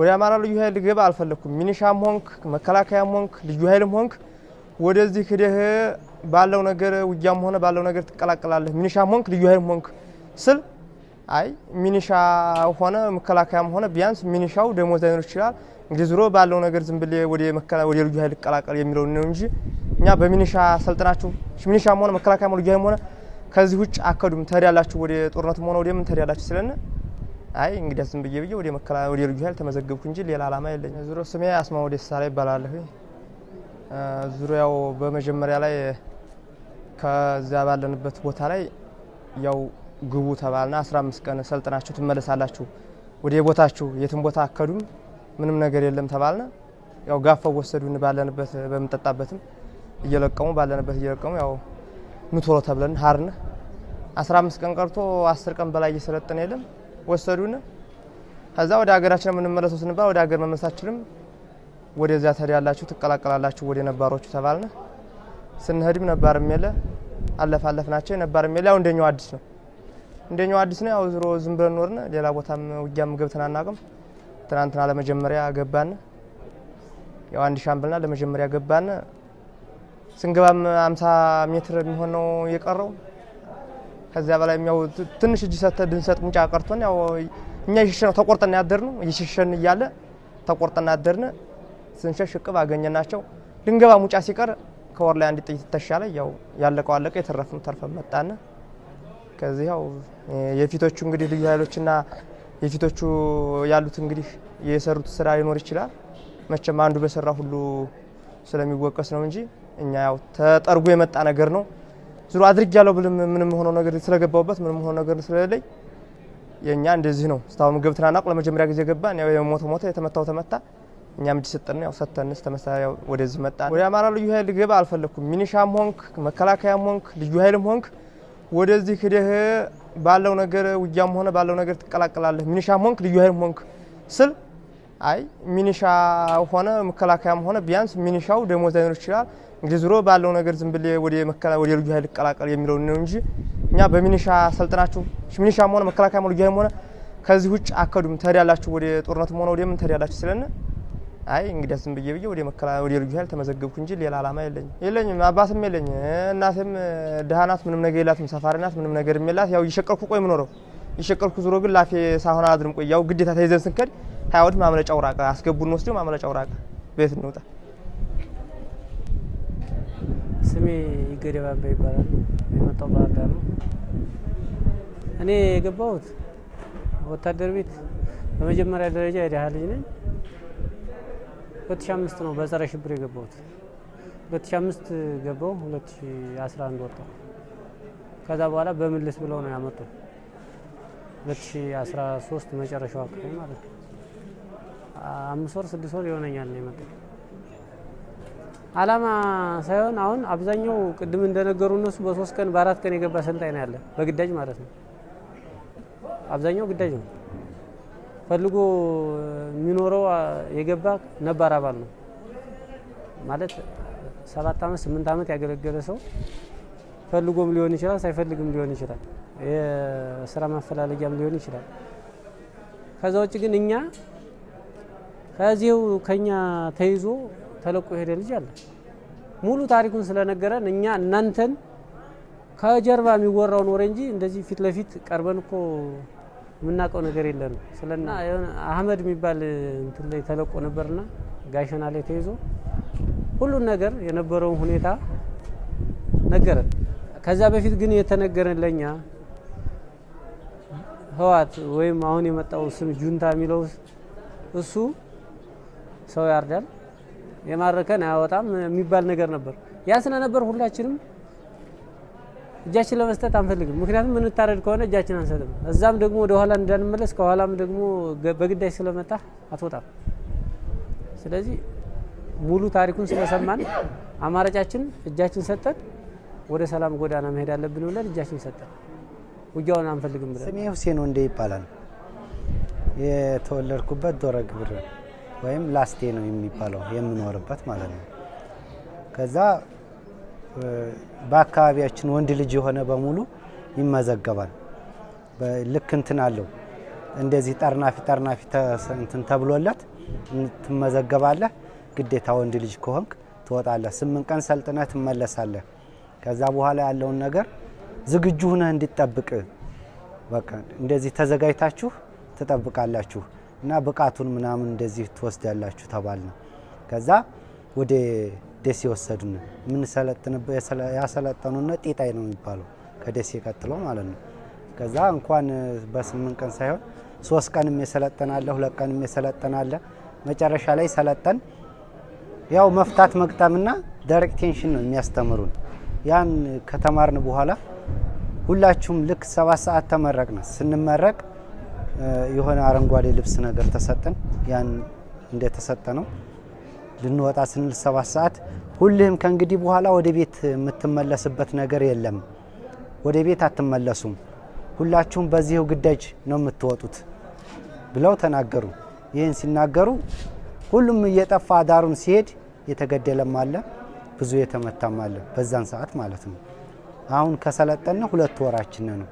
ወደ አማራ ልዩ ኃይል ገባ አልፈለኩም ሚኒሻም ሆንክ መከላከያም ሆንክ ልዩ ኃይልም ሆንክ ወደዚህ ሄደህ ባለው ነገር ውጊያም ሆነ ባለው ነገር ተቀላቀላለህ ሚኒሻም ሆንክ ልዩ ኃይልም ሆንክ ስል አይ ሚኒሻ ሆነ መከላከያም ሆነ ቢያንስ ሚኒሻው ደሞዝ አይኖር ይችላል እንግዲህ ዙሮ ባለው ነገር ዝም ብለ ወደ ልዩ ኃይል ተቀላቀል የሚለው ነው እንጂ እኛ በሚኒሻ ሰልጥናችሁ ሚኒሻም ሆነ መከላከያም ልዩ ኃይልም ሆነ ከዚህ ውጭ አከዱም ተሪያላችሁ ወደ ጦርነቱም ሆነ ወደ ምን ተሪያላችሁ ስለነ አይ እንግዲህ ዝም ብዬ ወደ ልዩ ኃይል ተመዘገብኩ እንጂ ሌላ አላማ የለኝ ዙሮ ስሜ አስማው ደሳላ ይባላል ዙሪያው በመጀመሪያ ላይ ከዛ ባለንበት ቦታ ላይ ያው ግቡ ተባልና 15 ቀን ሰልጥናችሁ ትመለሳላችሁ ወደ ቦታችሁ የትም ቦታ አከዱም ምንም ነገር የለም ተባልና ያው ጋፋው ወሰዱን ባለንበት በመጣጣበትም እየለቀሙ ባለንበት እየለቀሙ ያው ኑቶሎ ተብለን ሃርን 15 ቀን ቀርቶ 10 ቀን በላይ እየሰለጠነ የለም ወሰዱን ከዛ ወደ ሀገራችን ምንመለሰው ስንባል ወደ ሀገር መመለሳችንም ወደዛ ተሪያላችሁ ተቀላቀላላችሁ ወደ ነባሮቹ ተባልና ስንሄድም ነባርም የለ አለፋለፍናቸው ነባርም የለ ያው እንደኛው አዲስ ነው ያው ዝሮ ዝም ብለን ኖርነ ሌላ ቦታም ውጊያም ገብተና እናቀም ትናንትና ለመጀመሪያ ገባን ያው አንድ ሻምበልና ለመጀመሪያ ገባን ስንገባም 50 ሜትር የሚሆን ነው የቀረው ከዛ በላይ ያው ትንሽ እጅ ሰተ ድንሰጥ ሙጫ ቀርቶን ያው እኛ ይሽሽነው ተቆርጠና ያደርነው ይሽሽን ይያለ ተቆርጠና ያደርነ ስንሸሽቅብ አገኘናቸው ድንገባ ሙጫ ሲቀር ከወር ላይ አንድ ጥይት ተሻለ ያው ያለቀው አለቀ የተረፈም ተርፈም መጣና ከዚህ ያው የፊቶቹ እንግዲህ ልዩ ኃይሎችና የፊቶቹ ያሉት እንግዲህ የሰሩት ስራ ሊኖር ይችላል መቼም አንዱ በሰራ ሁሉ ስለሚወቀስ ነው እንጂ እኛ ያው ተጠርጎ የመጣ ነገር ነው ዙሩ አድርግ ያለው ብለም ምንም ሆኖ ነገር ስለገባውበት ምንም ሆኖ ነገር ስለሌለኝ የኛ እንደዚህ ነው ስታውም ገብተናናቅ ለመጀመሪያ ጊዜ ገባን ያው የሞተ የተመታው ተመታ እኛም ዲስጥና ያው ሰተንስ ተመሳሳይ ወደዚህ መጣ ወደ አማራ ልዩ ኃይል ገባ አልፈለኩም ሚኒሻም ሆንክ መከላከያም ሆንክ ልዩ ኃይልም ሆንክ ወደዚህ ሄደህ ባለው ነገር ውጊያም ሆነ ባለው ነገር ተቀላቀላለህ ሚኒሻም ሆንክ ልዩ ኃይልም ሆንክ ስል አይ ሚኒሻ ሆነ መከላከያም ሆነ ቢያንስ ሚኒሻው ደሞዝ አይኖር ይችላል እንግዲህ ዙሮ ባለው ነገር ዝም ብለ ወደ ልዩ ኃይል ተቀላቀል የሚለው ነው እንጂ እኛ በሚኒሻ ሰልጥናችሁ ሚኒሻም ሆነ መከላከያም ልዩ ኃይልም ሆነ ከዚህ ውጭ አከዱም ተሪያላችሁ ወደ ጦርነቱም ሆነ ወደ ምን ተሪያላችሁ ስለነ አይ እንግዲህ ዝም ብዬ ወደ ልዩ ኃይል ተመዘገብኩ እንጂ ሌላ አላማ የለኝም አባትም የለኝ እናትም ደሃናት ምንም ነገር የላትም ሰፋሪናት ምንም ነገር የላት ያው ይሸቀርኩ ቆይ ምኖረው ይሸቀርኩ ዙሮ ግን ላፊ ሳሆና አድርም ቆይ ያው ግዴታ ተይዘን ስንከድ ሃይወድ ማምለጫው ራቀ አስገቡን ወስደው ማምለጫው ራቀ ቤት እንውጣ ስሜ ይገደባባ ይባላል የመጣው ባህር ዳር ነው እኔ የገባሁት ወታደር ቤት በመጀመሪያ ደረጃ የደሃ ልጅ ነኝ 2005 ነው በጸረ ሽብር የገባሁት 2005 ገባው 2011 ወጣ ከዛ በኋላ በመለስ ብለው ነው ያመጡ 2013 መጨረሻው አካባቢ ማለት ነው 5 ወር 6 ወር ይሆነኛል ነው የመጣው አላማ ሳይሆን አሁን አብዛኛው ቅድም እንደነገሩ እነሱ በ3 ቀን በ4 ቀን የገባ ሰልጣኝ ነው ያለ በግዳጅ ማለት ነው አብዛኛው ግዳጅ ነው ፈልጎ የሚኖረው የገባ ነባር አባል ነው ማለት 7 አመት 8 አመት ያገለገለ ሰው ፈልጎም ሊሆን ይችላል ሳይፈልግም ሊሆን ይችላል የሥራ ማፈላለጊያም ሊሆን ይችላል ከዛ ውጭ ግን እኛ ከዚው ከኛ ተይዞ ተለቆ ሄደ ልጅ አለ ሙሉ ታሪኩን ስለነገረን እኛ እናንተን ከጀርባ የሚወራው ነው እንጂ እንደዚህ ፊት ለፊት ቀርበን እኮ ምናቀው ነገር የለም ስለና አህመድ የሚባል እንትን ላይ ተለቆ ነበርና ጋሸና ላይ ተይዞ ሁሉ ነገር የነበረው ሁኔታ ነገረን ከዛ በፊት ግን የተነገረን ለኛ ህዋት ወይም አሁን የመጣው ስም ጁንታ የሚለው እሱ ሰው ያርዳል የማረከን አያወጣም የሚባል ነገር ነበር ያስነ ነበር ሁላችንም እጃችን ለመስጠት አንፈልግም ምክንያቱም ምን ታረድ ከሆነ እጃችን አንሰጥም እዛም ደግሞ ወደ ኋላ እንዳንመለስ ከኋላም ደግሞ በግዳይ ስለመጣ አትወጣም ስለዚህ ሙሉ ታሪኩን ስለሰማን አማራጫችን እጃችን ሰጠን ወደ ሰላም ጎዳና መሄድ አለብን ብለን እጃችን ሰጠን ውጊያውን አንፈልግም ብለን ስሜ ሁሴን ወንዴ ይባላል የተወለድኩበት ዶረ ግብር ወይም ላስቴ ነው የሚባለው የምኖርበት ማለት ነው ከዛ በአካባቢያችን ወንድ ልጅ የሆነ በሙሉ ይመዘገባል ልክ እንትን አለው እንደዚህ ጠርናፊ እንትን ተብሎለት ትመዘገባለህ። ግዴታ ወንድ ልጅ ከሆንክ ትወጣለህ። 8 ቀን ሰልጥነህ ትመለሳለህ። ከዛ በኋላ ያለውን ነገር ዝግጁ ሆነህ እንድትጠብቅ በቃ እንደዚህ ተዘጋጅታችሁ ትጠብቃላችሁ እና ብቃቱን ምናምን እንደዚህ ትወስዳላችሁ ተባልን። ከዛ ወደ ደሴ ወሰዱን። ምን ሰለጥንበት ያሰለጠኑና ጢጣይ ነው የሚባለው ከደሴ ቀጥሎ ማለት ነው። ከዛ እንኳን በ8 ቀን ሳይሆን 3 ቀንም የሰለጠናለ 2 ቀንም የሰለጠናለ። መጨረሻ ላይ ሰለጠን። ያው መፍታት መግጠምና ዳይሬክት ቴንሽን ነው የሚያስተምሩን። ያን ከተማርን በኋላ ሁላችሁም ልክ 7 ሰዓት ተመረቅን። ስንመረቅ የሆነ አረንጓዴ ልብስ ነገር ተሰጠን። ያን እንደተሰጠነው ልንወጣ ስንል 7 ሰዓት ሁሉም ከእንግዲህ በኋላ ወደ ቤት የምትመለስበት ነገር የለም፣ ወደ ቤት አትመለሱም፣ ሁላችሁም በዚህው ግዳጅ ነው የምትወጡት ብለው ተናገሩ። ይህን ሲናገሩ ሁሉም እየጠፋ ዳሩን ሲሄድ የተገደለም አለ፣ ብዙ የተመታም አለ በዛን ሰዓት ማለት ነው። አሁን ከሰለጠነ 2 ወራችን ነው።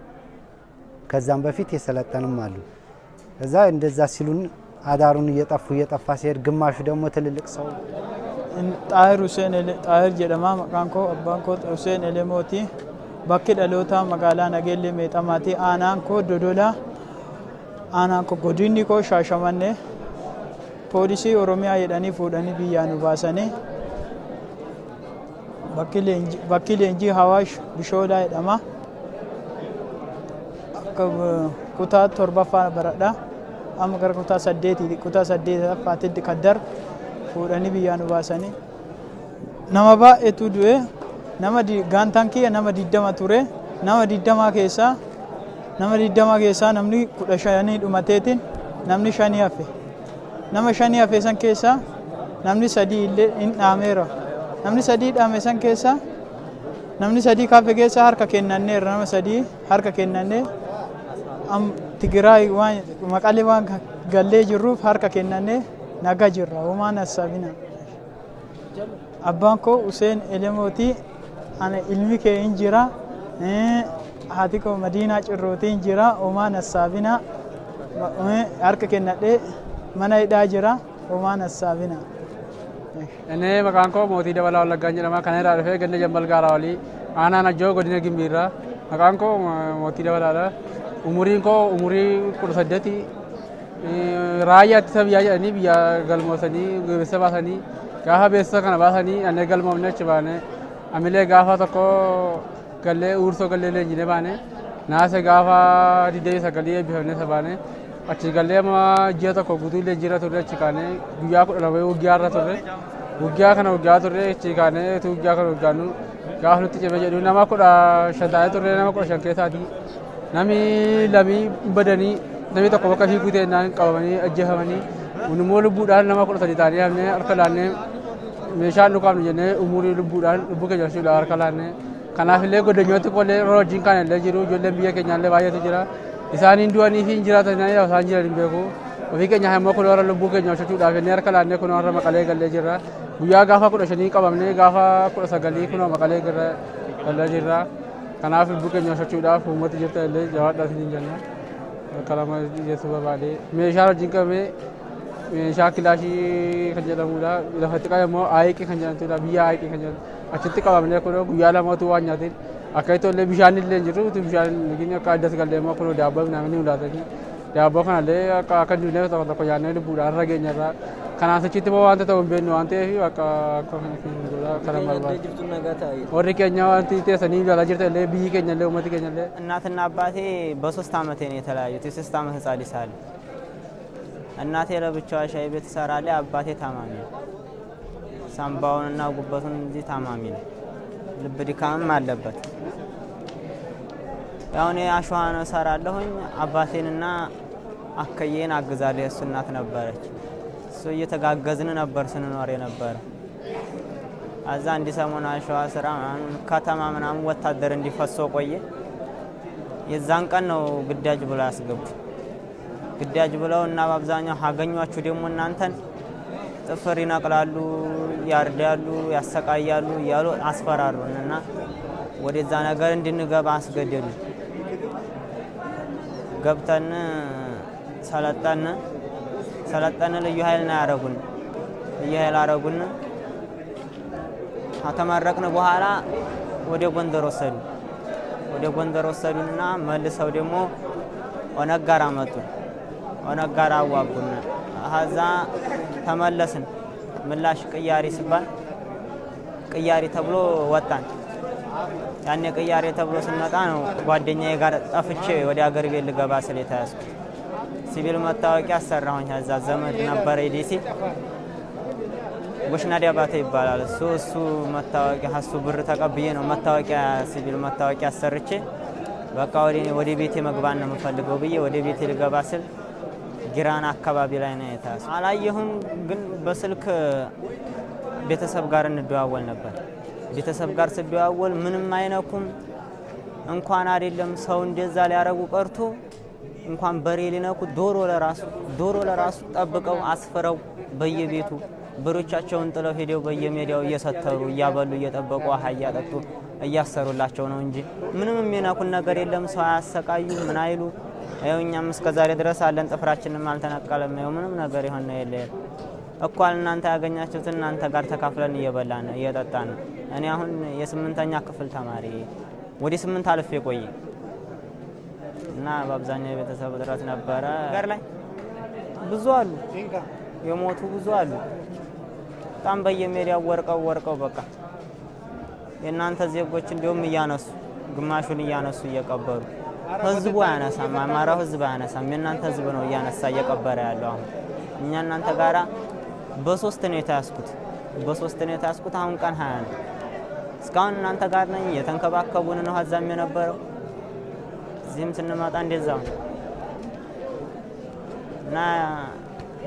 ከዛም በፊት የሰለጠንም አሉ። ከዛ እንደዛ ሲሉን አዳሩን እየጠፋ ሲሄድ ግማሹ ደግሞ ትልልቅ ሰው ጣሂር ሁሴን ጣሂር ጀደማ መቃንኮ አባንኮ ሁሴን ኤሌሞቲ ባኪ ዳሎታ መጋላ ነገሌ ሜጣማቲ አናንኮ ዶዶላ አናንኮ ጎዲኒኮ ሻሸመኔ ፖሊሲ ኦሮሚያ የዳኒ ፉዳኒ ቢያኑ ባሰኔ ባኪ ሌንጂ ሀዋሽ ቢሾላ የዳማ ኩታ ቶርባፋ በረዳ አመገር ኩታ ሰዴት ፋቲድ ከደር ፉዳኒ ቢያኑ ባሰኔ nama baay'eetu du'e nama gaantaan kiyya nama 20 ture nama 20 keessaa namni 15 dhumateetiin namni 5 hafe nama 5 hafe san keessaa namni 3 illee hin dhaameera namni 3 dhaame san keessaa namni 3 kafe keessaa harka kennanneera nama 3 harka kennannee Tigraay waan maqalee waan gallee jirruuf harka kennannee nagaa jirra homaan hasaabina. Abbaan koo Hussein Elemooti ana ilmi kee hin jira haati koo Madiinaa Cirrooti hin jira homaan hasaabina harka kennadhee mana hidhaa jira homaan hasaabina. Inni maqaan koo Mootii Dabalaa Wallaggaan jedhama. Kana irraa dhufee ganda Jambal Gaaraa olii aanaa Najjoo godina Gimbiirraa. Maqaan koo Mootii Dabalaadha. Umuriin koo umurii 18 raayyaa ittisa biyyaa jedhanii biyya galmoosanii beeksisa baasanii gaafa beeksisa kana baasanii annee galmoomne achi baane amilee gaafa tokko gallee uursoo gallee leenjine baane naase gaafa 29 eebbifamne isa baane achi gallee ji'a tokko guutuu leenjiirra turre achi kaane guyyaa 12 waggaarra turre waggaa kana waggaa turre achi kaane tu waggaa kana waggaanu gaafa nutti cime jedhu nama 15 taa'ee turre nama 15 keessaati nami lamii badanii namni tokko bakka fiiguu ta'ennaan qabamanii ajjeefamanii immoo lubbuudhaan nama 13 taa'anii hafnee harka laannee meeshaan dhukaafnu jennee umurii lubbuudhaan lubbuu keenya horsiisuudhaan harka laannee kanaaf illee godinyooti qollee yeroo wajjin kan illee jiru ijoolleen biyya keenyaallee baay'eetu jira isaaniin du'anii fi hin jiraatan isaan jiran hin beeku ofii keenya immoo kun warra lubbuu keenya horsiisuudhaaf jennee harka laannee kun warra maqalee gallee jirra guyyaa gaafa 15 qabamnee gaafa 19 kun maqalee gallee jirra kanaaf lubbuu keenya horsiisuudhaaf uummati jirta illee jawaadhaas hin jenna. Kalama jechuun barbaade meeshaa wajjin qabee meeshaa kilaashii kan jedhamudha lafatti qabamoo aayiqii kan jedhamtudha biyya aayiqii kan jedhamu achitti qabamnee kun guyyaa lamatu waan nyaatiin akka itollee bishaan illee jiru bishaan nagini akka addas gallee immoo kun daabboo namni ulaatanii daabboo kanallee akka duunee tokko nyaannee lubbuudhaan irra geenyarraa kanaan achitti immoo wanta ta'u hin beeknu waan ta'eef akka kana barbaade warri keenya wanti teessanii ilaalaa jirta illee biyyi keenya illee uummati keenya illee እናትና አባቴ በ3 ዓመቴ ነው የተለያዩት። የ3 ዓመት ህፃን ልጅ ሳለ እናቴ ለብቻዋ ሻይ ቤት ትሰራለች። አባቴ ታማሚ ነው። ሳምባውንና ጉበቱን እንጂ ታማሚ ነው። ልብ ድካምም አለበት። ያው እኔ አሸዋ ነው እሰራለሁኝ። አባቴንና አከዬን አግዛለሁ። የእሱ እናት ነበረች። እሱ እየተጋገዝን ነበር ስንኖር የነበረ አዛ እንዲሰሙን አሸዋ ስራ ከተማ ምናምን ወታደር እንዲፈሶ ቆየ። የዛን ቀን ነው ግዳጅ ብለው ያስገቡ። ግዳጅ ብለው እና በአብዛኛው አገኟችሁ ደግሞ እናንተን ጥፍር ይነቅላሉ፣ ያርዳሉ፣ ያሰቃያሉ እያሉ አስፈራሩን እና ወደዛ ነገር እንድንገባ አስገደዱ። ገብተን ሰለጠነ ልዩ ኃይል ነው ያረጉን። ልዩ ኃይል አረጉን። ከተመረቅን በኋላ ወደ ጎንደር ወሰዱንና መልሰው ደግሞ ኦነግ ጋር አመጡን። ኦነግ ጋር አዋጉን። ከዛ ተመለስን። ምላሽ ቅያሪ ሲባል ቅያሪ ተብሎ ወጣን። ያኔ ቅያሪ ተብሎ ስንመጣ ነው ጓደኛዬ ጋር ጠፍቼ ወደ ሀገር ቤት ልገባ ስለ ተያዝኩ። ሲቪል መታወቂያ አሰራሁኝ። ከዛ ዘመድ ነበረ ዲሲ ጎሽና ዲያባተ ይባላል። እሱ መታወቂያ እሱ ብር ተቀብዬ ነው መታወቂያ ሲቪል መታወቂያ አሰርቼ በቃ ወደ ቤቴ መግባት ነው የምፈልገው ብዬ ወደ ቤቴ ልገባ ስል ጊራና አካባቢ ላይ ነው የታሰረው። አላየሁም፣ ግን በስልክ ቤተሰብ ጋር እንደዋወል ነበር። ቤተሰብ ጋር ስደዋወል ምንም አይነኩም። እንኳን አይደለም ሰው እንደዛ ሊያረጉ ቀርቶ እንኳን በሬ ሊነኩ ዶሮ ለራሱ ጠብቀው አስፈረው በየቤቱ በሮቻቸውን ጥለው ሄደው በየሜዳው እየሰተሩ እያበሉ እየጠበቁ ውሃ እያጠጡ እያሰሩላቸው ነው እንጂ ምንም የሚነኩን ነገር የለም። ሰው አያሰቃዩ ምን አይሉ። ይኸው እኛም እስከዛሬ ድረስ አለን፣ ጥፍራችንም አልተነቀለም። ይኸው ምንም ነገር ይሆን የለ እኮ እናንተ ያገኛችሁትን እናንተ ጋር ተካፍለን እየበላን እየጠጣን። እኔ አሁን የ8ኛ ክፍል ተማሪ ወደ 8 አልፌ ቆየ እና በአብዛኛው የቤተሰብ እጥረት ነበረ። ሀገር ላይ ብዙ አሉ፣ የሞቱ ብዙ አሉ። በጣም በየሜዳው ወርቀው በቃ የእናንተ ዜጎች እንዲሁም እያነሱ ግማሹን እያነሱ እየቀበሩ ህዝቡ አያነሳም። አማራው ህዝብ አያነሳም። የእናንተ ህዝብ ነው እያነሳ እየቀበረ ያለው። አሁን እኛ እናንተ ጋራ በ3 ነው የታስኩት። አሁን ቀን 20 ነው። እስካሁን እናንተ ጋር ነኝ። የተንከባከቡን ነው ሀዛም የነበረው። እዚህም ስንመጣ እንደዛው እና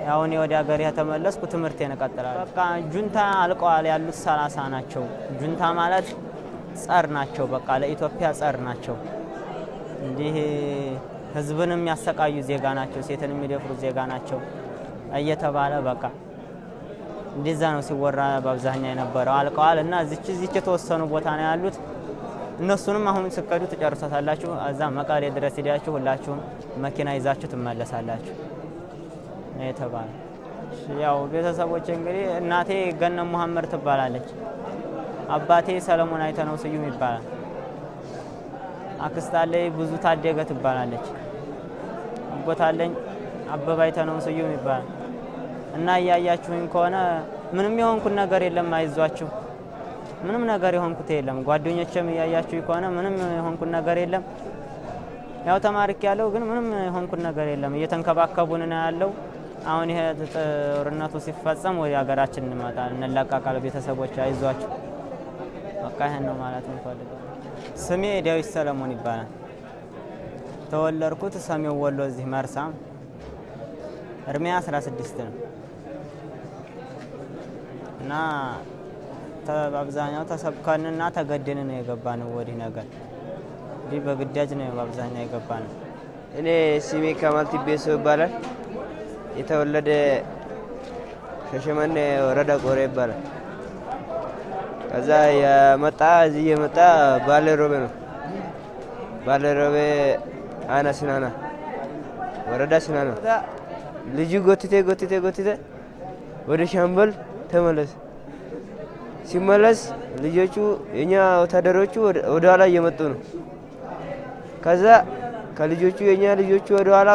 ያው እኔ ወደ ሀገሬ ተመለስኩ። ትምህርቴን እቀጥላለሁ። በቃ ጁንታ አልቀዋል። ያሉት 30 ናቸው። ጁንታ ማለት ጸር ናቸው። በቃ ለኢትዮጵያ ጸር ናቸው። እንዲህ ህዝብን የሚያሰቃዩ ዜጋ ናቸው። ሴትን የሚደፍሩ ዜጋ ናቸው እየተባለ በቃ እንደዛ ነው ሲወራ በአብዛኛው የነበረው። አልቀዋል እና እዚች የተወሰኑ ቦታ ነው ያሉት። እነሱንም አሁን ስቀዱ ትጨርሳላችሁ። እዛ መቀሌ ድረስ ሄዳችሁ ሁላችሁም መኪና ይዛችሁ ትመለሳላችሁ ነው የተባለ። ያው ቤተሰቦቼ እንግዲህ እናቴ ገነም መሐመድ ትባላለች። አባቴ ሰለሞን አይተነው ስዩም ይባላል። አክስት አለኝ ብዙ ታደገ ትባላለች። አጎት አለኝ አበባ አይተነው ስዩም ይባላል። እና ያያችሁኝ ከሆነ ምንም የሆንኩት ነገር የለም። አይዟችሁ፣ ምንም ነገር የሆንኩት የለም። ጓደኞቼም ያያችሁኝ ከሆነ ምንም የሆንኩት ነገር የለም። ያው ተማሪክ ያለው ግን ምንም የሆንኩት ነገር የለም። እየተንከባከቡን ነው ያለው። አሁን ይሄ ጦርነቱ ሲፈጸም ወደ ሀገራችን እንመጣለን፣ እንለቀቃለን። ቤተሰቦች አይዟችሁ፣ በቃ ይሄን ነው ማለት እንፈልጋለን። ስሜ ዳዊት ሰለሞን ይባላል። ተወለድኩት ሰሜን ወሎ እዚህ መርሳ። እድሜ 16 ነው እና በአብዛኛው ተሰብከንና ተገደን ነው የገባነው ወዲህ ነገር እንዲህ በግዳጅ ነው በአብዛኛው የገባነው። እኔ ስሜ ከማል ቲቤሶ ይባላል። የተወለደ ሸሸመኔ ወረዳ ቆሬ ይባላል። ከዛ እዚህ የመጣ ባለሮቤ ነው። ባለሮቤ አና ሲናና ወረዳ ሲናና ልጁ ጎትቴ ወደ ሻምበል ተመለሰ። ሲመለስ ልጆቹ የኛ ወታደሮቹ ወደ ኋላ እየመጡ ነው። ከዛ ከልጆቹ የኛ ልጆቹ ወደ ኋላ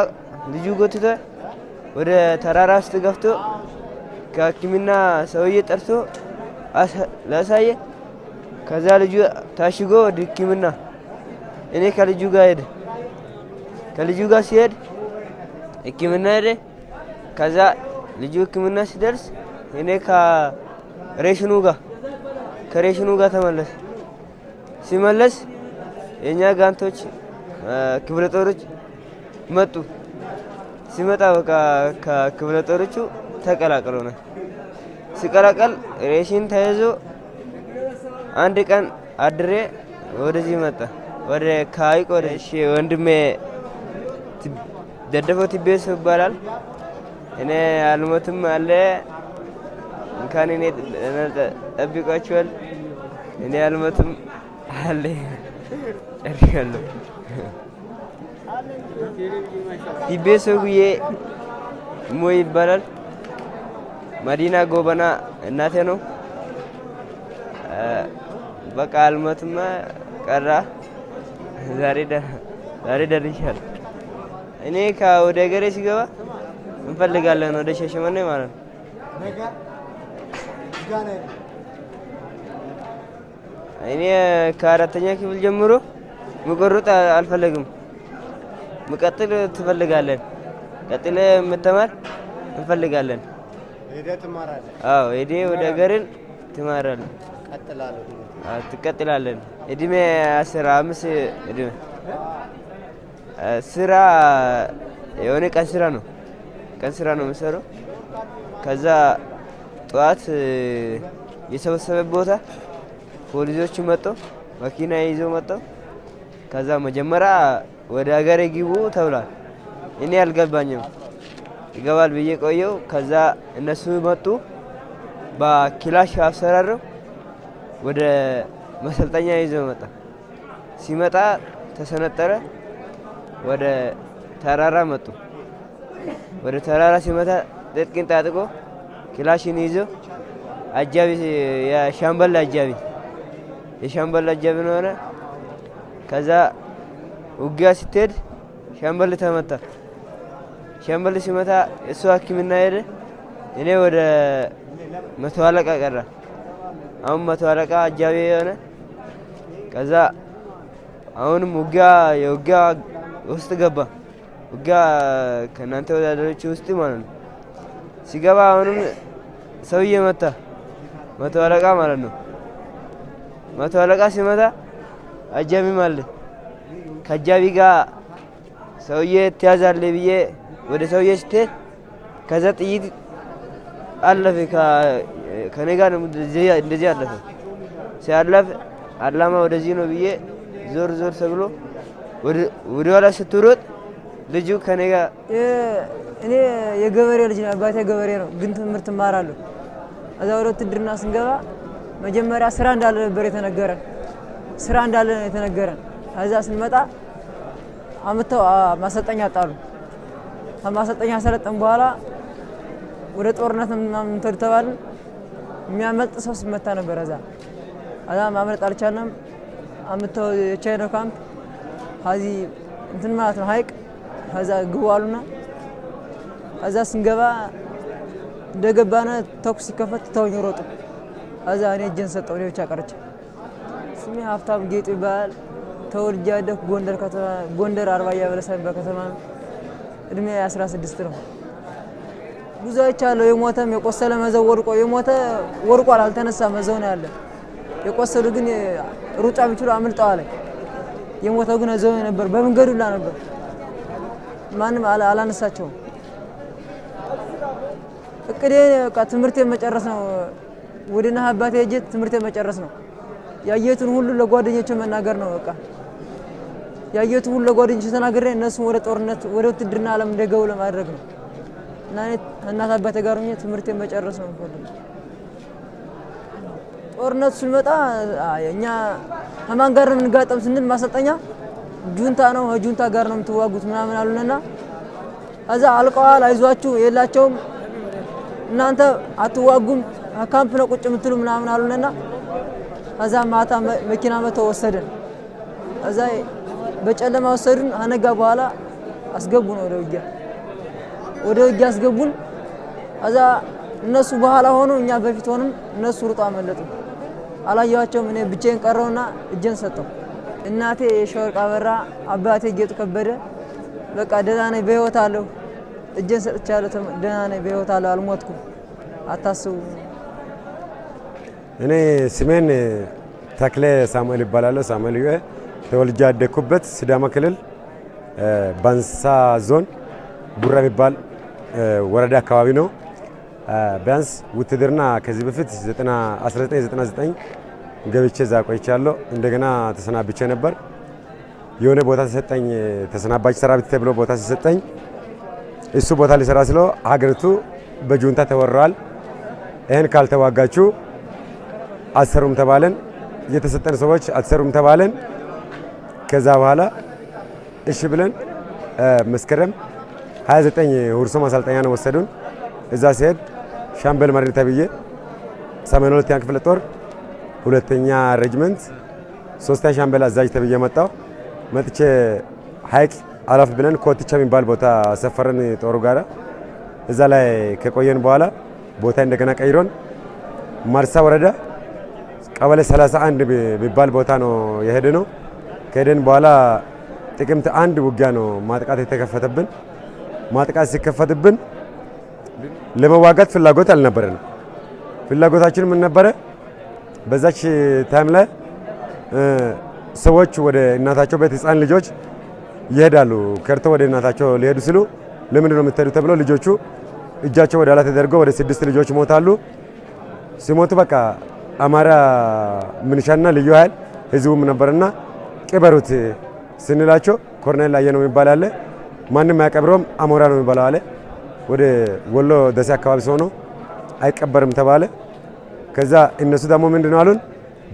ልጁ ጎትቶ ወደ ተራራ ውስጥ ገፍቶ ከሕክምና ሰውዬ ጠርቶ ላሳየ። ከዛ ልጁ ታሽጎ ወደ ሕክምና እኔ ከልጁ ጋር ሄደ። ከልጁ ጋር ሲሄድ ሕክምና ሄደ። ከዛ ልጁ ሕክምና ሲደርስ እኔ ከሬሽኑ ጋር ተመለሰ። ሲመለስ የኛ ጋንቶች ክፍለ ጦሮች መጡ። ሲመጣ በቃ ከክፍለ ጦሮቹ ተቀላቀሉና ሲቀላቀል ሬሽን ተይዞ አንድ ቀን አድሬ ወደዚህ መጣ። ወደ ካይቆ ወንድሜ ደደፈው ቲቤሶ ይባላል። እኔ አልሞትም አለ እንኳን እኔ ጠብቃችኋል። እኔ አልሞትም አለ ጨርሻለሁ። ዲቤሶ ጉዬ ሞ ይባላል። መዲና ጎበና እናቴ ነው። በቃ አልሞትማ ቀራ። ዛሬ ደርሻለሁ። እኔ ከወደ ሀገሬ ሲገባ እንፈልጋለን ወደ ሻሸመኔ ማለት ነው። እኔ ከአራተኛ ክፍል ጀምሮ መቆረጥ አልፈለግም። መቀጥል ትፈልጋለን። ቀጥለ መተማር እንፈልጋለን። ሄደህ ትማራለህ? አዎ ሄዴ ወደ ሀገርን ትማራለህ። ቀጥላለሁ። ትቀጥላለን። እድሜ 15 እድሜ ስራ የሆነ ቀን ስራ ነው የምሰራው። ከዛ ጠዋት የሰበሰበ ቦታ ፖሊሶቹ መጥተው መኪና ይዘው መጥተው ከዛ መጀመሪያ ወደ ሀገሬ ግቡ ተብሏል። እኔ አልገባኝም። ይገባል ብዬ ቆየው። ከዛ እነሱ መጡ በክላሽ አሰራረው ወደ መሰልጠኛ ይዘው መጣ። ሲመጣ ተሰነጠረ። ወደ ተራራ መጡ። ወደ ተራራ ሲመጣ ጥጥቅን ታጥቆ ክላሽን ይዞ አጃቢ የሻምበል አጃቢ ነው ሆነ። ከዛ ውጊያ ስትሄድ ሻምበል ተመታ። ሻምበል ሲመታ እሱ ሕክምና ሄደ። እኔ ወደ መቶ አለቃ ቀራ። አሁን መቶ አለቃ አጃቢ የሆነ ከዛ አሁንም የውጊያ ውስጥ ገባ። ውጊያ ከእናንተ ወታደሮች ውስጥ ማለት ነው። ሲገባ አሁንም ሰውዬ መታ። መቶ አለቃ ማለት ነው። መቶ አለቃ ሲመታ አጃቢም አለ። ከአጃቢ ጋር ሰውዬ ትያዛለህ ብዬ ወደ ሰውዬ ስትሄድ ከዛ ጥይት አለፈ። ከኔ ጋር እንደዚህ አለፈ። ሲያለፍ አላማ ወደዚህ ነው ብዬ ዞር ተብሎ ወደ ኋላ ስትሮጥ ልጁ ከኔ ጋር እኔ የገበሬ ልጅ ነኝ። አባቴ ገበሬ ነው፣ ግን ትምህርት እማራለሁ። እዛ ወደ ውትድርና ስንገባ መጀመሪያ ስራ እንዳለ ነበር የተነገረን። ከዛ ስንመጣ አምጥተው ማሰልጠኛ ጣሉ። ከማሰልጠኛ ሰለጠን በኋላ ወደ ጦርነት ምናምን ተባልን። የሚያመልጥ ሰው ሲመታ ነበር። እዛ ማምለጥ አልቻልንም። አምጥተው የቻይና ካምፕ ከዚህ እንትን ማለት ነው ሀይቅ ከዛ ግቡ አሉና ከዛ ስንገባ እንደገባነ ተኩስ ሲከፈት ተውኝ ሮጡ። ከዛ እኔ እጄን ሰጠው። እኔ ብቻ ቀረች። ስሜ ሀብታም ጌጡ ይባላል። ተወልጄ ያደኩ ጎንደር አርባያ በለሳ በከተማ እድሜ 16 ነው። ብዙ አይቻለሁ። የሞተም የቆሰለ መዘው ወርቆ የሞተ ወርቋል፣ አልተነሳም፣ መዘው ነው ያለ። የቆሰሉ ግን ሩጫ ቢችሉ አምልጠዋል። የሞተው ግን እዛው ነበር፣ በመንገዱ ላይ ነበር። ማንም አላነሳቸውም። እቅዴ በቃ ትምህርቴን መጨረስ ነው። ወደና አባቴ ሄጄ ትምህርቴን መጨረስ ነው። ያየሁትን ሁሉ ለጓደኞቼ መናገር ነው። በቃ ያየሁትን ሁሉ ለጓደኞቼ ተናግሬ እነሱም ወደ ጦርነት ወደ ውትድርና ዓለም እንደገቡ ለማድረግ ነው። እና እኔ እናት አባቴ ጋር ሆኜ ትምህርቴን መጨረስ ነው የምፈልገው። ጦርነቱ ሲመጣ እኛ ከማን ጋር ነው የምንጋጠም ስንል ማሰልጠኛ ጁንታ ነው፣ ጁንታ ጋር ነው የምትዋጉት ምናምን አሉንና ከዛ አልቀዋል፣ አይዟችሁ የላቸውም፣ እናንተ አትዋጉም፣ ካምፕ ነው ቁጭ የምትሉ ምናምን አሉንና ከዛ ማታ መኪና መተው ወሰደን። ከዛ በጨለማ ወሰዱን። አነጋ በኋላ አስገቡን ወደ ውጊያ አስገቡን። ከዛ እነሱ በኋላ ሆኖ እኛ በፊት ሆነን እነሱ ሩጣ አመለጡ። አላየኋቸውም። እኔ ብቻዬን ቀረውና እጄን ሰጠው። እናቴ የሸወርቅ አበራ፣ አባቴ ጌጡ ከበደ። በቃ ደህና ነኝ፣ በህይወት አለሁ። እጄን ሰጥቻለሁ። ደህና ነኝ፣ በህይወት አለሁ፣ አልሞትኩም፣ አታስቡ። እኔ ስሜን ተክሌ ሳሙኤል ይባላለሁ። ሳሙኤል ተወልጄ ያደኩበት ሲዳማ ክልል ባንሳ ዞን ቡራ የሚባል ወረዳ አካባቢ ነው። ቢያንስ ውትድርና ከዚህ በፊት 1999 ገብቼ እዛ ቆይቻለሁ። እንደገና ተሰናብቼ ነበር። የሆነ ቦታ ተሰጠኝ፣ ተሰናባች ሰራዊት ተብሎ ቦታ ተሰጠኝ። እሱ ቦታ ሊሰራ ስለ ሀገሪቱ በጁንታ ተወረዋል፣ ይህን ካልተዋጋችሁ አትሰሩም ተባለን። የተሰጠን ሰዎች አትሰሩም ተባለን። ከዛ በኋላ እሺ ብለን መስከረም 29 ሁርሶ ማሰልጠኛ ነው ወሰዱን። እዛ ሲሄድ ሻምበል መሪ ተብዬ 82ኛ ክፍለ ጦር 2ኛ ሬጅመንት 3ኛ ሻምበል አዛዥ ተብዬ መጣው። መጥቼ ሀይቅ አላፍ ብለን ኮትቻ የሚባል ቦታ ሰፈረን ጦሩ ጋራ። እዛ ላይ ከቆየን በኋላ ቦታ እንደገና ቀይሮን ማርሳ ወረዳ ቀበሌ 31 የሚባል ቦታ ነው የሄደ ነው። ከሄደን በኋላ ጥቅምት 1 ውጊያ ነው ማጥቃት የተከፈተብን። ማጥቃት ሲከፈትብን ለመዋጋት ፍላጎት አልነበረንም። ፍላጎታችን ምን ነበረ? በዛች ታይም ላይ ሰዎች ወደ እናታቸው ቤት ህፃን ልጆች ይሄዳሉ። ከርተው ወደ እናታቸው ሊሄዱ ሲሉ ለምንድን ነው የምትሄዱ ተብሎ ልጆቹ እጃቸው ወደ ኋላ ተደርገው ወደ 6 ልጆች ሞታሉ። ሲሞቱ በቃ አማራ ምንሻና ልዩ ኃይል ህዝቡም ነበርና ቅበሩት ስንላቸው ኮርኔል አየነው የሚባል አለ። ማንም አያቀብረውም አሞራ ነው የሚባለው አለ። ወደ ወሎ ደሴ አካባቢ ሰው ነው አይቀበርም ተባለ። ከዛ እነሱ ደግሞ ምንድነው አሉን?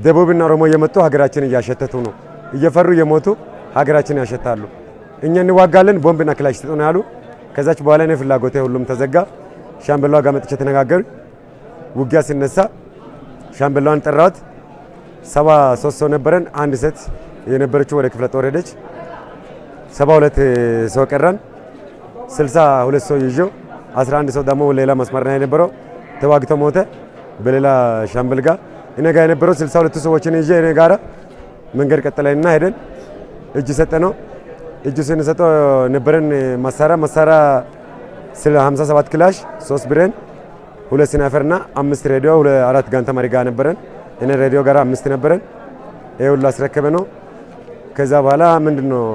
ደቡብና ኦሮሞ እየመጡ ሀገራችን እያሸተቱ ነው፣ እየፈሩ እየሞቱ ሀገራችን ያሸታሉ፣ እኛ እንዋጋለን ቦምብና ክላሽ ስጡ ነው ያሉ። ከዛች በኋላ እኔ ፍላጎቴ ሁሉም ተዘጋ። ሻምበሏ ጋር መጥቼ ተነጋገር። ውጊያ ሲነሳ ሻምበሏን ጠራሁት። 73 ሰው ነበረን። አንድ ሴት የነበረችው ወደ ክፍለ ጦር ሄደች። 72 ሰው ቀረን። 62 ሰው ይዤው 11 ሰው ደግሞ ሌላ መስመር ላይ የነበረው ተዋግቶ ሞተ በሌላ ሻምበል ጋር። እኔ ጋር የነበረው 62 ሰዎችን ይዤ እኔ ጋራ መንገድ ቀጠለንና ሄደን እጅ ሰጠነው። እጅ ስንሰጠው ነበረን መሳሪያ 57 ክላሽ 3 ብሬን 2 ስናይፐርና 5 ሬዲዮ 4 ጋንታ መሪ ጋር ነበረን። እኔ ሬዲዮ ጋር 5 ነበረን። ይሄ ሁሉ አስረከበ ነው። ከዛ በኋላ ምንድነው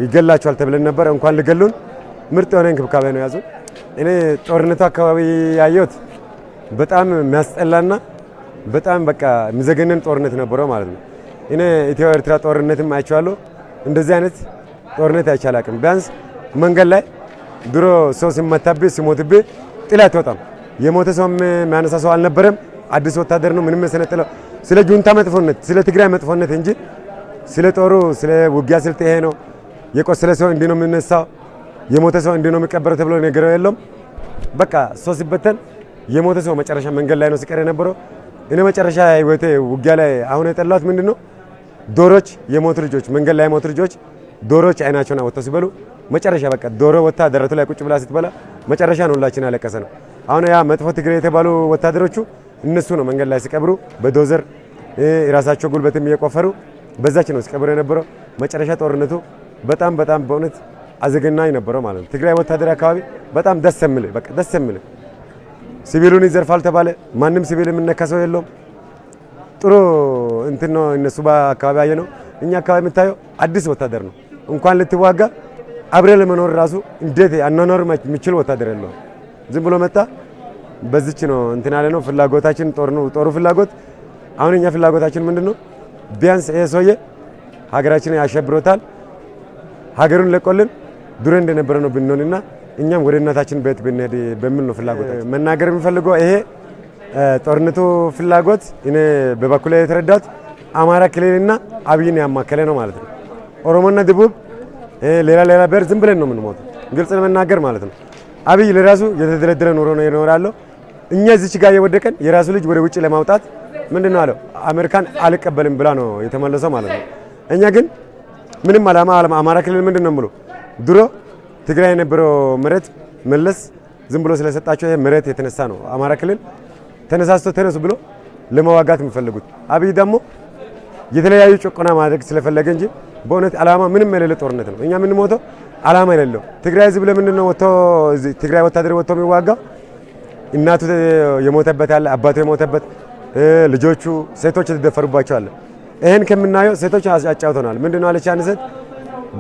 ይገላቸዋል ተብለን ነበር። እንኳን ልገሉን ምርጥ የሆነ እንክብካቤ ነው ያዙ። እኔ ጦርነቱ አካባቢ ያየሁት በጣም የሚያስጠላና በጣም በቃ የሚዘገነን ጦርነት ነበረው ማለት ነው። እኔ ኢትዮ ኤርትራ ጦርነትም አይቻለሁ። እንደዚህ አይነት ጦርነት አይቻላቅም። ቢያንስ መንገድ ላይ ድሮ ሰው ሲመታብህ ሲሞትብህ ጥላ አትወጣም። የሞተ ሰው የሚያነሳ ሰው አልነበረም። አዲስ ወታደር ነው ምንም የሰነጠለው ስለ ጁንታ መጥፎነት ስለ ትግራይ መጥፎነት እንጂ ስለ ጦሩ ስለ ውጊያ ስልት ይሄ ነው። የቆሰለ ሰው እንዲህ ነው የሚነሳው፣ የሞተ ሰው እንዲህ ነው የሚቀበረው ተብሎ ነገረው የለም። በቃ ሰው ሲበተን የሞተ ሰው መጨረሻ መንገድ ላይ ነው ሲቀር የነበረው። እኔ መጨረሻ ህይወቴ ውጊያ ላይ አሁን የጠላሁት ምንድነው ዶሮች የሞቱ ልጆች መንገድ ላይ የሞቱ ልጆች ዶሮች አይናቸውን አወጣው ሲበሉ መጨረሻ በቃ ዶሮ ወታ ደረቱ ላይ ቁጭ ብላ ስትበላ መጨረሻ ነው ሁላችን ያለቀሰ ነው። አሁን ያ መጥፎ ትግራይ የተባሉ ወታደሮቹ እነሱ ነው መንገድ ላይ ሲቀብሩ በዶዘር የራሳቸው ጉልበትም እየቆፈሩ በዛች ነው ሲቀብሩ የነበረው። መጨረሻ ጦርነቱ በጣም በእውነት አዘገናኝ ነበረው ማለት ነው። ትግራይ ወታደር አካባቢ በጣም ደስ የሚል ሲቪሉን ይዘርፋል ተባለ። ማንም ሲቪል የምነካሰው የለውም። ጥሩ እንትን ነው እነሱ በአካባቢ ያየ ነው። እኛ አካባቢ የምታየው አዲስ ወታደር ነው። እንኳን ልትዋጋ አብረ ለመኖር ራሱ እንዴት አናኖር የሚችል ወታደር የለው። ዝም ብሎ መጣ። በዚች ነው እንትን ያለ ነው ፍላጎታችን ጦሩ ፍላጎት። አሁን እኛ ፍላጎታችን ምንድነው? ቢያንስ ይሄ ሰውዬ ሀገራችንን ያሸብሮታል። ሀገሩን ለቆልን ዱረ እንደነበረ ነው ብንሆንና እኛም ወደ እናታችን ቤት ብንሄድ በሚል ነው ፍላጎታችን። መናገር የሚፈልገው ይሄ ጦርነቱ ፍላጎት እኔ በበኩሌ የተረዳሁት አማራ ክልልና አብይን ያማከለ ነው ማለት ነው። ኦሮሞና ደቡብ ሌላ ብሔር ዝም ብለን ነው የምንሞተው፣ ግልጽ ለመናገር ማለት ነው። አብይ ለራሱ የተደለደለ ኑሮ ነው ይኖራለው። እኛ እዚች ጋር የወደቀን የራሱ ልጅ ወደ ውጭ ለማውጣት ምንድነው አለው አሜሪካን አልቀበልም ብላ ነው የተመለሰው ማለት ነው። እኛ ግን ምንም አላማ አማራ ክልል ምንድነው ብሎ ድሮ ትግራይ የነበረው መሬት መለስ ዝም ብሎ ስለሰጣቸው ይሄ መሬት የተነሳ ነው አማራ ክልል ተነሳስቶ ተነሱ ብሎ ለመዋጋት የሚፈልጉት። አብይ ደግሞ የተለያዩ ጭቆና ማድረግ ስለፈለገ እንጂ በእውነት አላማ ምንም የሌለ ጦርነት ነው። እኛ የምንሞተው አላማ የሌለው ትግራይ ህዝብ ለምንድን ነው ወጥቶ ትግራይ ወታደር ወጥቶ የሚዋጋው? እናቱ የሞተበት አለ፣ አባቱ የሞተበት፣ ልጆቹ ሴቶች የተደፈሩባቸው አለ። ይሄን ከምናየው ሴቶች አጫውተናል። ምንድነው አለች አንድ ሴት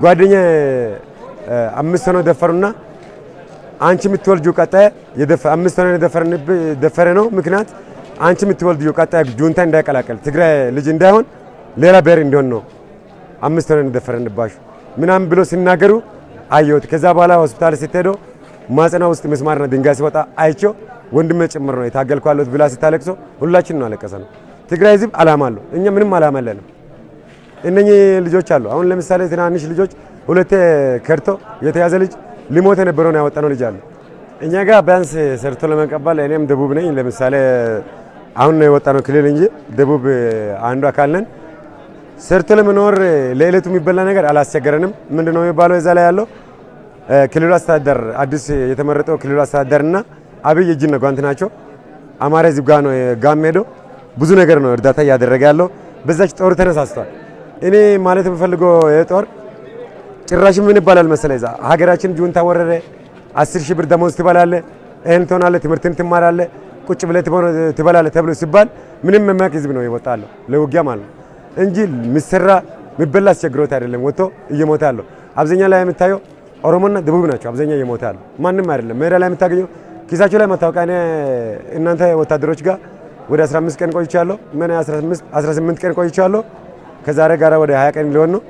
ጓደኛ 5 ሆነው ደፈሩና አንቺ የምትወልጂው ቀጣይ 5 ሆነው ደፈረ ነው ምክንያት አንቺ የምትወልጂው ቀጣይ ጁንታ እንዳይቀላቀል ትግራይ ልጅ እንዳይሆን ሌላ ብሔር እንዲሆን ነው 5 ሆነው ደፈረንባሽ ምናምን ብሎ ሲናገሩ አየሁት። ከዛ በኋላ ሆስፒታል ስትሄዶ ማጽና ውስጥ መስማርና ድንጋይ ሲወጣ አይቼው ወንድሜ ጭምር ነው የታገልኩ አለሁት ብላ ስታለቅሶ ሁላችን ነው አለቀሰ ነው። ትግራይ ህዝብ አላማ አለው፣ እኛ ምንም አላማ የለንም። እነኚህ ልጆች አሉ። አሁን ለምሳሌ ትናንሽ ልጆች ሁለቴ ከርቶ የተያዘ ልጅ ሊሞት የነበረውን ያወጣነው ልጅ አለ። እኛ ጋር ቢያንስ ሰርቶ ለመቀበል እኔም ደቡብ ነኝ። ለምሳሌ አሁን የወጣነው ክልል እንጂ ደቡብ አንዱ አካል ነን። ሰርቶ ለመኖር ለዕለቱ የሚበላ ነገር አላስቸገረንም። ምንድነው የሚባለው እዛ ላይ ያለው ክልሉ አስተዳደር አዲስ የተመረጠው ክልሉ አስተዳደርና አብይ እጅና ጓንት ናቸው። አማራ ህዝብ ጋር ነው ጋም ሄዶ ብዙ ነገር ነው እርዳታ እያደረገ ያለው። በዛች ጦር ተነሳስቷል። እኔ ማለት የምፈልገው የጦር ጭራሽ ምን ይባላል መሰለህ እዛ ሀገራችን ጁንታ ወረረ 10 ሺህ ብር ደሞዝ ትበላለህ፣ እህል ትሆናለህ፣ ትምህርትን ትማራለህ፣ ቁጭ ብለህ ትበላለህ ተብሎ ሲባል ምንም የማያውቅ ህዝብ ነው ይወጣለው ለውጊያ ማለት ነው እንጂ ምሰራ ምበላ አስቸግሮት አይደለም ወጥቶ እየሞተ ያለው። አብዛኛው ላይ የምታየው ኦሮሞና ደቡብ ናቸው አብዛኛው እየሞተ ያለው ማንም አይደለም። ሜዳ ላይ የምታገኘው ኪሳቸው ላይ መታወቂያ እኔ እናንተ ወታደሮች ጋር ወደ 15 ቀን ቆይቻለሁ። ምን 18 ቀን ቆይቻለሁ። ከዛሬ ጋር ወደ 20 ቀን ሊሆን ነው።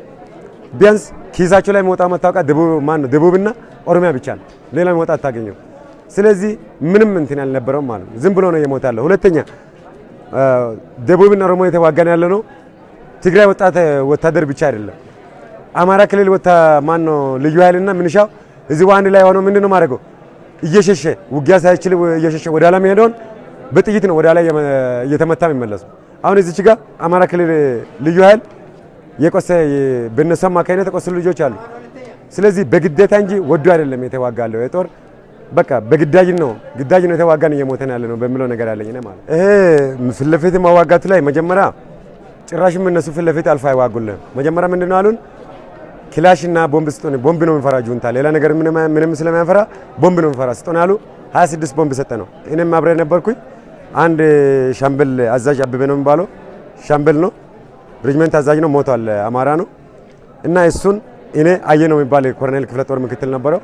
ቢያንስ ኪሳቸው ላይ መውጣት መታወቂያ ደቡብ ማን ነው ደቡብና ኦሮሚያ ብቻ ነው። ሌላ መውጣት አታገኘው። ስለዚህ ምንም እንትን ያልነበረው ማለት ነው ዝም ብሎ ነው እየሞተ ያለው። ሁለተኛ ደቡብና ኦሮሞ የተዋጋን ያለ ነው ትግራይ ወታደር ብቻ አይደለም። አማራ ክልል ማን ነው ልዩ ኃይልና ምንሻው እዚህ አንድ ላይ ሆኖ ምንድነው ማድረገው እየሸሸ ውጊያ ሳይችል እየሸሸ ወደ ኋላ የሚሄደውን በጥይት ነው ወደ ኋላ እየተመታ የሚመለሱ። አሁን እዚች ጋር አማራ ክልል ልዩ ኃይል የቆሰ በእነሱ አማካኝነት የቆሰሉ ልጆች አሉ። ስለዚህ በግዴታ እንጂ ወዶ አይደለም የተዋጋለው የጦር በቃ በግዳጅ ነው የተዋጋን እየሞተን ያለ ነው በሚለው ነገር አለኝ እኔ ማለት ይሄ ፊት ለፊት ማዋጋቱ ላይ መጀመሪያ ጭራሽም እነሱ ፊት ለፊት አልፋ አይዋጉልህም። መጀመሪያ ምንድነው አሉን ክላሽና ቦምብ ስጦን ቦምብ ነው የሚፈራ ጁንታ ሌላ ነገር ምንም ስለማያፈራ ቦምብ ነው የሚፈራ ስጦን አሉ። 26 ቦምብ ሰጠ ነው። እኔም አብሬ ነበርኩኝ። አንድ ሻምበል አዛዥ አበበ ነው የሚባለው ሻምበል ነው ሬጅመንት አዛዥ ነው ሞቷል አማራ ነው እና እሱን እኔ አየ ነው የሚባል ኮሎኔል ክፍለ ጦር ምክትል ነበረው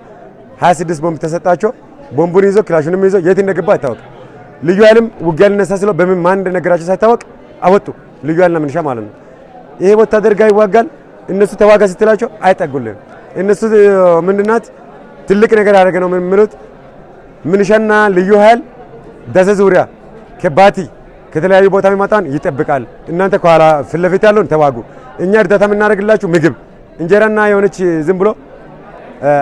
26 ቦምብ ተሰጣቸው። ቦምቡን ይዞ ክላሹንም ይዞ የት እንደገባ አይታወቅም። ልዩ ኃይልም ውጊያ ሊነሳ ስለው በምን ማን እንደነገራቸው ሳይታወቅ አወጡ። ልዩ ኃይልና ምንሻ ማለት ነው። ይሄ ወታደር ጋር ይዋጋል። እነሱ ተዋጋ ስትላቸው አይጠጉልም። እነሱ ምንድናት ትልቅ ነገር ያደረገ ነው የሚሉት ምንሻና ልዩ ኃይል ደሴ ዙሪያ ከባቲ ከተለያዩ ቦታ የሚመጣን ይጠብቃል። እናንተ ከኋላ ፊት ለፊት ያለውን ተዋጉ፣ እኛ እርዳታ የምናደርግላችሁ ምግብ እንጀራና የሆነች ዝም ብሎ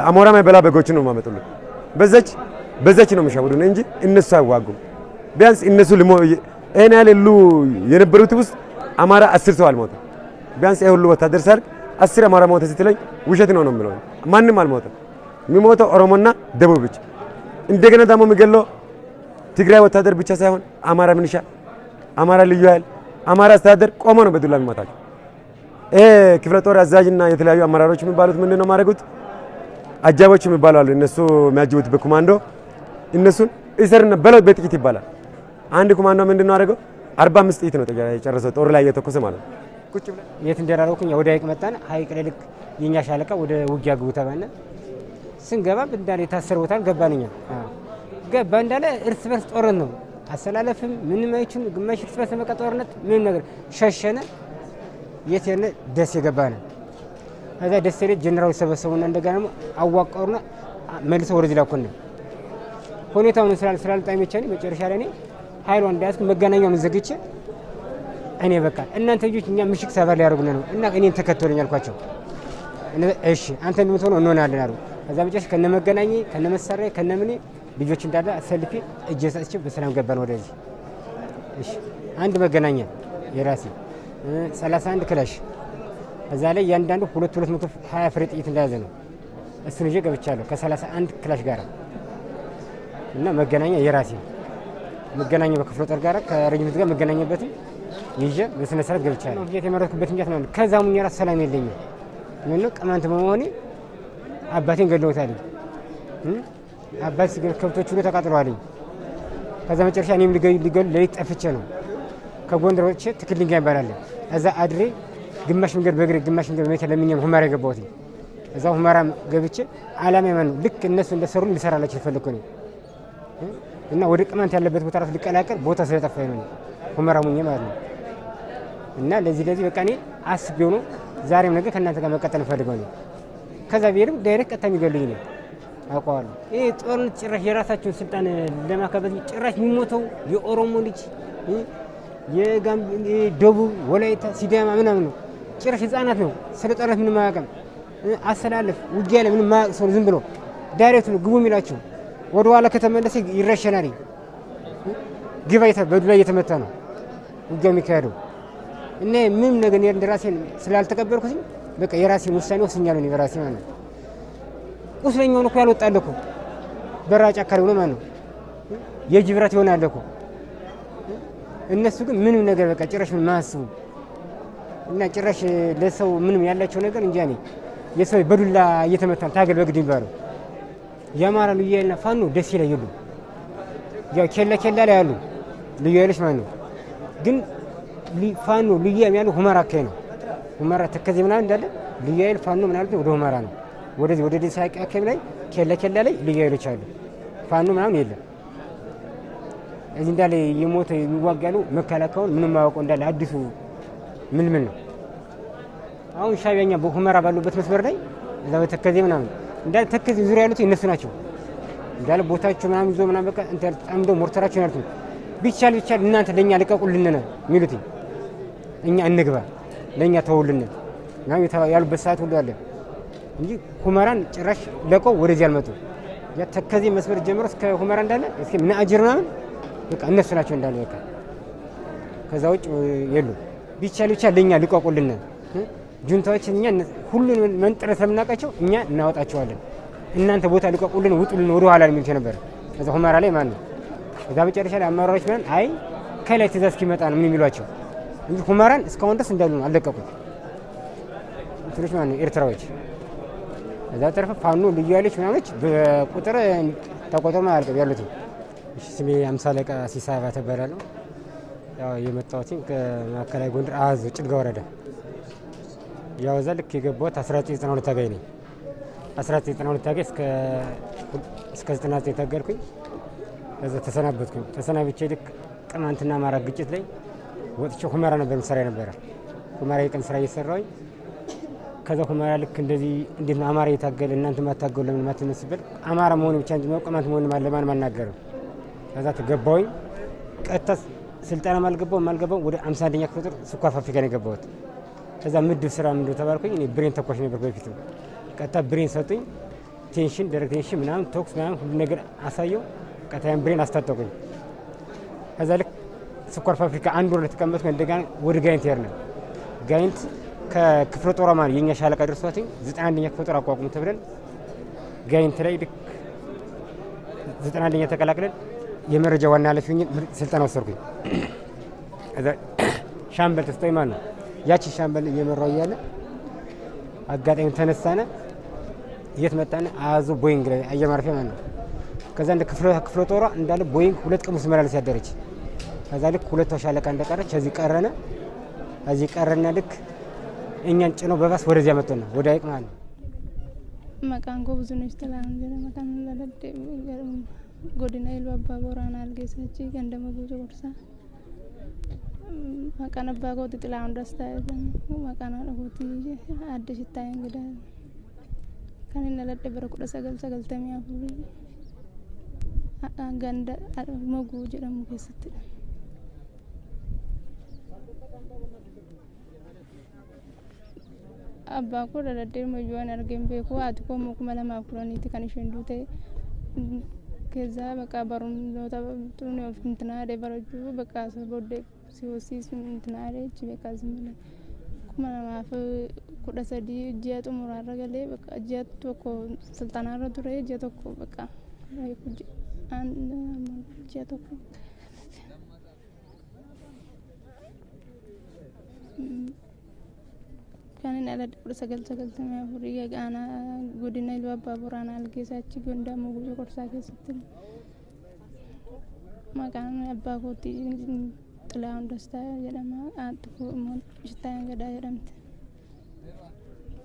አሞራ ማይበላ በጎችን ነው ማመጡልን። በዛች ነው የሚሻውዱን እንጂ እነሱ አይዋጉም። ቢያንስ እነሱ ይሄን ያህል ሁሉ የነበሩት ውስጥ አማራ 10 ሰው አልሞተም። ቢያንስ ይሄ ሁሉ ወታደር ሰርግ 10 አማራ ሞተ ስትለኝ ውሸት ነው የምለው። ማንም አልሞተም። የሚሞተው ኦሮሞና ደቡብ ብቻ። እንደገና ደግሞ የሚገለው ትግራይ ወታደር ብቻ ሳይሆን አማራ ምንሻ፣ አማራ ልዩ ኃይል፣ አማራ አስተዳደር ቆሞ ነው በዱላ የሚመታቸው። ይሄ ክፍለ ጦር አዛዥና የተለያዩ አመራሮች የሚባሉት ምንድነው ማድረጉት አጃቦች የሚባሉ አሉ። እነሱ የሚያጅቡት በኮማንዶ እነሱን እሰርና በለው በጥቂት ይባላል። አንድ ኮማንዶ ምንድነው አደረገው 45 ጥይት ነው የጨረሰው ጦር ላይ እየተኮሰ ማለት ነው። ቁጭ ብለን የት እንደራረኩኝ ወደ ሀይቅ መጣን። ሀይቅ ላይ ልክ የኛ ሻለቃ ወደ ውጊያ ግቡ ተባለ። ስንገባ እንዳለ የታሰረ ቦታ ገባንኛ ገባ እንዳለ እርስ በርስ ጦርነት ነው። አሰላለፍም ምንም አይችም። ግማሽ እርስ በርስ በቃ ጦርነት ምንም ነገር ሸሸነ። የት የነ ደስ የገባነ ከዛ ደስ ላይ ጀነራል ሰበሰቡና እንደገና አዋቀሩና መልሰው ወደዚህ ላኩን። ሁኔታውን ስላልጣመቸኝ መጨረሻ ላይ እኔ ኃይሉ እንዳያስኩ መገናኛውን ዘግቼ እኔ በቃ እናንተ ልጆች እኛ ምሽግ ሰበር ላይ ያደርጉና ነው እና እኔን ተከተሉኝ አልኳቸው። እሺ አንተ እንደምትሆነው እንሆናለን አሉ። ከዛ መጨረሻ ከነመገናኘ ከነመሳሪያ ከነምን ልጆች እንዳለ አሰልፌ እጄ ሰጥቼ በሰላም ገባን ወደዚህ። እሺ አንድ መገናኛ የራሴ 31 ክላሽ እዛ ላይ ያንዳንዱ 220 ፍሬ ጥይት እንደያዘ ነው። እሱን ይዤ ገብቻለሁ ከ31 ክላሽ ጋር እና መገናኛ የራሴ መገናኛ በክፍለ ጦር ጋር ከረጅምት ጋር መገናኘበት ይዤ በስነ ስርዓት ገብቻለሁ። ይሄ የተመረጥኩበት ምክንያት ነው። ከዛም እኛ ራስ ሰላም የለኝም ምን ነው ቅማንት በመሆኔ አባቴን ገድለውታል። አባቴ ሲገል ከብቶች ሁሉ ተቃጥለዋል። ከዛ መጨረሻ እኔም ሊገሉ ለሊት ጠፍቼ ነው ከጎንደር ወጥቼ ትክል ድንጋይ ይባላል እዛ አድሬ ግማሽ መንገድ በእግሬ ግማሽ መንገድ በመኪና ለምኜም ሁመራ የገባሁት እዛ ሁመራ ገብቼ አላማዬ ነው ልክ እነሱ እንደሰሩ እንድሰራላችሁ የፈለኩ ነው እና ወደ ቅማንት ያለበት ቦታ ራስ ሊቀላቀል ቦታ ስለጠፋኝ ነው ሁመራ ሙኜ ማለት ነው። እና ለዚህ በቃ እኔ አስቤው ነው ዛሬም ነገ ከእናንተ ጋር መቀጠል ፈልገው ነው። ከዛ ቢሄድም ዳይሬክት ቀጥታ የሚገሉኝ ነው አውቀዋለሁ። ይሄ ጦርነት ጭራሽ የራሳቸውን ስልጣን ለማካበት ጭራሽ የሚሞተው የኦሮሞ ልጅ የደቡብ ወላይታ ሲዳማ ምናምን ነው። ጭራሽ ህፃናት ነው ስለ ጦርነት ምንም አያውቅም። አሰላለፍ ውጊያ ላይ ምንም ማያውቅ ሰው ዝም ብሎ ዳይሬክት ነው ግቡ የሚላቸው። ወደ ኋላ ከተመለሰ ይረሸናል። ግባ በዱላ እየተመታ ነው ውጊያ የሚካሄደው። እና ምንም ነገር እንደራሴን ስላልተቀበልኩት በቃ የራሴን ውሳኔ ወስኛለሁ። በራሴ ማለት ነው። ቁስለኛውን እኮ ያልወጣል እኮ በራጫ አካል ሆኖ ማለት ነው የጅብራት ይሆናል እኮ። እነሱ ግን ምንም ነገር በቃ ጭራሽ ምን ማያስቡ እና ጭራሽ ለሰው ምንም ያላቸው ነገር እንጃ እኔ የሰው በዱላ እየተመታን ታገል በግድ የሚባለው የአማራ ልዩ ኃይልና ፋኖ ደሴ ላይ የሉም። ያው ኬላ ላይ ያሉ ልዩ ኃይሎች ማለት ነው። ግን ፋኖ ልዩ ኃይል ያለው ሁመራ አካባቢ ነው። ሁመራ ተከዜ ምናምን እንዳለ ልዩ ኃይል ፋኖ ምናምን ወደ ሁመራ ነው። ወደዚህ ወደ ደሴ አካባቢ ላይ ኬላ ላይ ልዩ ኃይሎች አሉ። ፋኖ ምናምን የለም። እዚህ እንዳለ የሞተ የሚዋጋሉ መከላከያውን ምንም ማያውቀው እንዳለ አዲሱ ምን ነው አሁን ሻቢያኛ በሁመራ ባሉበት መስመር ላይ እዛ በተከዜ ምናምን እንዳለ ተከዜ ዙሪያ ያሉት እነሱ ናቸው። እንዳለ ቦታቸው ምናምን ይዞ ምናምን በቃ እንትን አምዶ ሞርተራቸው ያሉት ቢቻል እናንተ ለኛ ልቀቁልን ነው የሚሉት። እኛ እንግባ ለኛ ተውልን ምናምን ያሉበት ሰዓት ሁሉ አለ እንጂ ሁመራን ጭራሽ ለቀው ወደዚህ አልመጡ። ያ ተከዜ መስመር ጀምሮ እስከ ሁመራ እንዳለ እስከ ምን አጅር ምናምን በቃ እነሱ ናቸው እንዳለ በቃ ከዛ ውጭ የሉ። ቢቻል ለኛ ልቀቁልን ጁንታዎች እኛ ሁሉን መንጥረ ስለምናውቃቸው እኛ እናወጣቸዋለን። እናንተ ቦታ ልቀቁልን ውጡልን ወደ ኋላ የሚሉት ነበር እዛ ሁመራ ላይ ማለት ነው። እዛ መጨረሻ ላይ አመራሮች ምናምን አይ ከላይ ትእዛዝ እስኪመጣ ነው ምን የሚሏቸው እንጂ ሁመራን እስካሁን ድረስ እንዳሉ ነው አልለቀቁት እንትኖች ማለት ነው ኤርትራዎች። እዛ ተረፈ ፋኖ ልዩ ኃይሎች ምናምኖች በቁጥር ተቆጥሮ ማለት ያሉት። እሺ ስሜ አምሳ አለቃ ሲሳይ አባተ እባላለሁ። ያው የመጣሁት ከማዕከላዊ ጎንደር አዘዞ ጭልጋ ወረዳ ያው እዛ ልክ የገባሁት 1992 ታጋይ ነኝ። 1992 ታጋይ እስከ 99 ታገልኩኝ። ከዛ ተሰናበትኩኝ። ተሰናብቼ ልክ ቅማንትና አማራ ግጭት ላይ ወጥቼ ሁመራ ነበር የምሰራ የነበረ። ሁመራ የቀን ስራ እየሰራሁኝ ከዛ ሁመራ ልክ እንደዚህ እንዴት ነው አማራ የታገለ እናንተ ማታገሉ ለምን ማትነስበል አማራ መሆን ብቻ እንጂ ነው ቅማንት መሆን ለማንም አልናገርም። ከዛ ተገባሁኝ። ቀጥታ ስልጠና ማልገባው ወደ 51ኛ ክፍለ ጦር ስኳር ፋብሪካ ነው የገባሁት። ከዛ ምድብ ስራ ምንድነው ተባልኩኝ። እኔ ብሬን ተኳሽ ነበር በፊት። ቀጥታ ብሬን ሰጡኝ። ቴንሽን ዳይሬክት ቴንሽን ምናምን ቶክስ ምናምን ሁሉ ነገር አሳየው። ቀጥታም ብሬን አስታጠቁኝ። ከዛ ልክ ስኳር ፋብሪካ አንድ ወር ተቀመጥኩ። እንደገና ወደ ጋይንት ያርነ ጋይንት ከክፍለ ጦር ማለት የኛ ሻለቃ ደርሷትኝ 91ኛ ክፍለ ጦር አቋቁሙ ተብለን ጋይንት ላይ ልክ 91ኛ ተቀላቅለን የመረጃ ዋና ኃላፊ ሆኜ ስልጠና ወሰድኩኝ። ከዛ ሻምበል ተስጦኝ ማለት ነው ያቺ ሻምበል እየመራው እያለ አጋጣሚ ተነሳነ። የት መጣነ? አዞ ቦይንግ ላይ አየር ማረፊያ ማለት ነው። ከዛ እንደ ክፍለ ጦሯ እንዳለ ቦይንግ ሁለት ቀን መላለስ ያደረች። ከዛ ልክ ሁለቷ ሻለቃ እንደቀረች እዚህ ቀረና ልክ እኛን ጭኖ በባስ ወደዚያ መጥቶና ወደ አይቅ ማለት ነው። መቃን ጎብዙ ነው ይስተላል እንደ መቃን ለደደ ጎድና ይሉ አባ ቦራና አልገሰጪ ገንደመ ጉዞ ወርሳ መቃን አባ ጎት ጥላውን ደስታ መቃን አለጎት አዲስ ይታይ እንግዳ ከነነ ለደ በረቁደ ሰገል ተሚያፉሪ ገንደ መጉ ጀደሙ ከስት አባ ኮ ለደ መጆን አርገም በኩ አትኮ ሙኩመለ ማፍሮኒት ከንሽንዱቴ ከዛ በቃ በሩን ተበቱን እንትና ደበረጁ በቃ ሰቦደ ሲወሲስ እንትና አለች በቃ ዝም ብለ ኩመናፍ ኩደሰዲ ጀቱ ሙራረገለ በቃ ጀቱ ኮ ስልጣና ረዱረ ጀቱ ኮ በቃ አይኩጅ አንድ ጀቱ ኮ ካንን አለድ ሰገል ተሚያፉሪ የጋና ጎድና ይሉ አባ ቦራና አልገሳች ጎንዳ ሙጉ ቆርሳ ከስትል መቃን አባ ኮቲ ጥላውን ደስታ የለማ አጥፎ ሽታ እንገዳ የረምት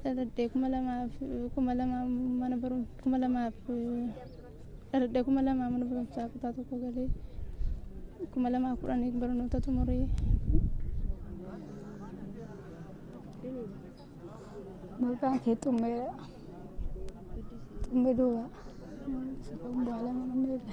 ተደደ ኩመለማ ማነበሩ ኩመለማ ተደደ ኩመለማ ማነበሩ ታቁታቱ ኮገሌ ኩመለማ ቁራኒ በረኖ ተቱሞሬ Maka ke tumera tumedua sekolah mana